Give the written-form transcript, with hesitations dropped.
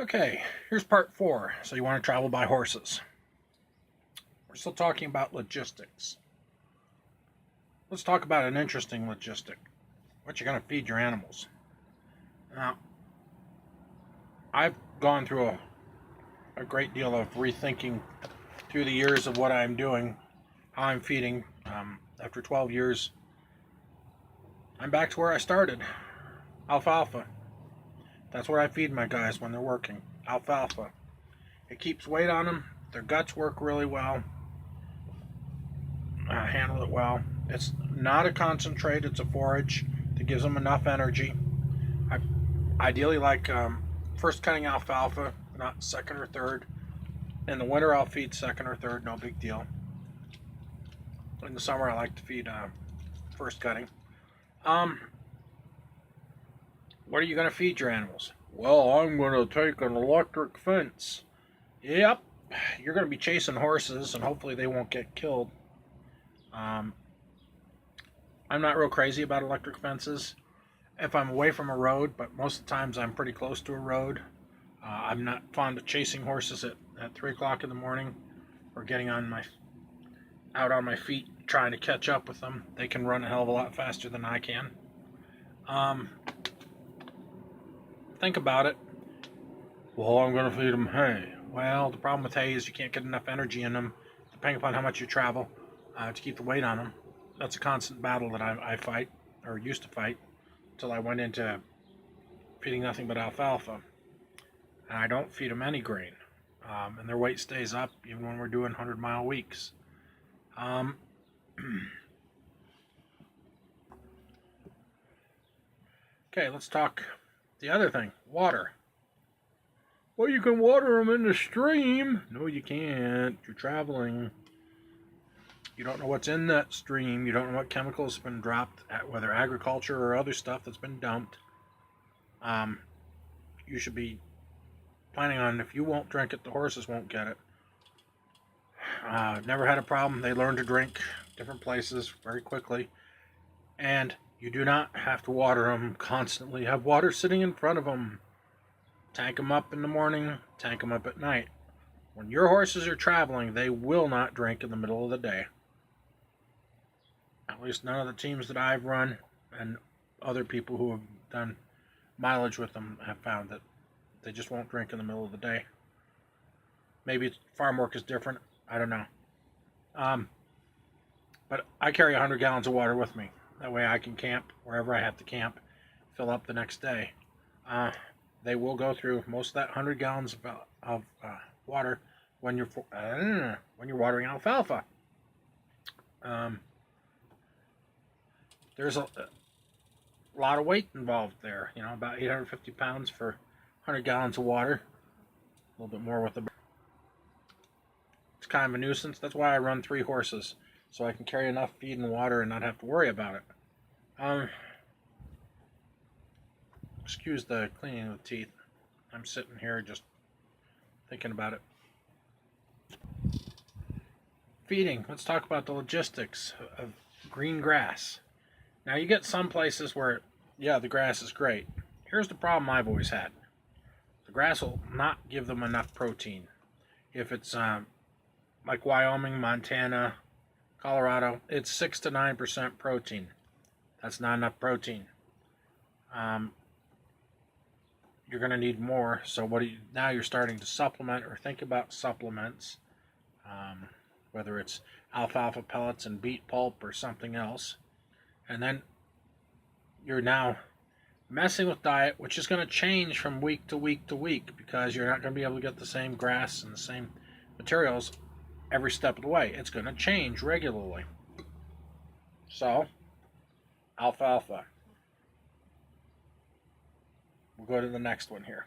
Okay, here's part 4. So you want to travel by horses. We're still talking about logistics. Let's talk about an interesting logistic. What you're going to feed your animals. Now, I've gone through a great deal of rethinking through the years of what I'm doing, how I'm feeding. After 12 years, I'm back to where I started. Alfalfa. That's what I feed my guys when they're working. Alfalfa. It keeps weight on them. Their guts work really well. Handle it well. It's not a concentrate. It's a forage that gives them enough energy. I ideally like first cutting alfalfa, not second or third. In the winter, I'll feed second or third. No big deal. In the summer, I like to feed first cutting. What are you going to feed your animals? Well, I'm going to take an electric fence. Yep, you're going to be chasing horses, and hopefully they won't get killed. I'm not real crazy about electric fences if I'm away from a road, but most of the times I'm pretty close to a road. I'm not fond of chasing horses at 3 o'clock in the morning or getting out on my feet trying to catch up with them. They can run a hell of a lot faster than I can. Think about it. Well, I'm going to feed them hay. Well, the problem with hay is you can't get enough energy in them, depending upon how much you travel, to keep the weight on them. That's a constant battle that I fight, or used to fight, until I went into feeding nothing but alfalfa. And I don't feed them any grain. And their weight stays up even when we're doing 100-mile weeks. Okay, let's talk the other thing, water. Well, you can water them in the stream. No, you can't. You're traveling. You don't know what's in that stream. You don't know what chemicals have been dropped, whether agriculture or other stuff that's been dumped. You should be planning on, if you won't drink it, the horses won't get it. Never had a problem. They learn to drink different places very quickly. And you do not have to water them constantly. Have water sitting in front of them. Tank them up in the morning, tank them up at night. When your horses are traveling, they will not drink in the middle of the day. At least none of the teams that I've run and other people who have done mileage with them have found that they just won't drink in the middle of the day. Maybe farm work is different. I don't know. But I carry 100 gallons of water with me. That way I can camp wherever I have to camp, fill up the next day. They will go through most of that 100 gallons of water when you're watering alfalfa. There's a lot of weight involved there. You know, about 850 pounds for 100 gallons of water. A little bit more with the. It's kind of a nuisance. That's why I run 3 horses, so I can carry enough feed and water and not have to worry about it. Excuse the cleaning of the teeth. I'm sitting here just thinking about it. Feeding. Let's talk about the logistics of green grass. Now, you get some places where, yeah, the grass is great. Here's the problem I've always had. The grass will not give them enough protein. If it's like Wyoming, Montana, Colorado, it's 6 to 9% protein. That's not enough protein. You're going to need more. So now you're starting to supplement or think about supplements, whether it's alfalfa pellets and beet pulp or something else. And then you're now messing with diet, which is going to change from week to week to week because you're not going to be able to get the same grass and the same materials every step of the way. It's going to change regularly. So, alfalfa. We'll go to the next one here.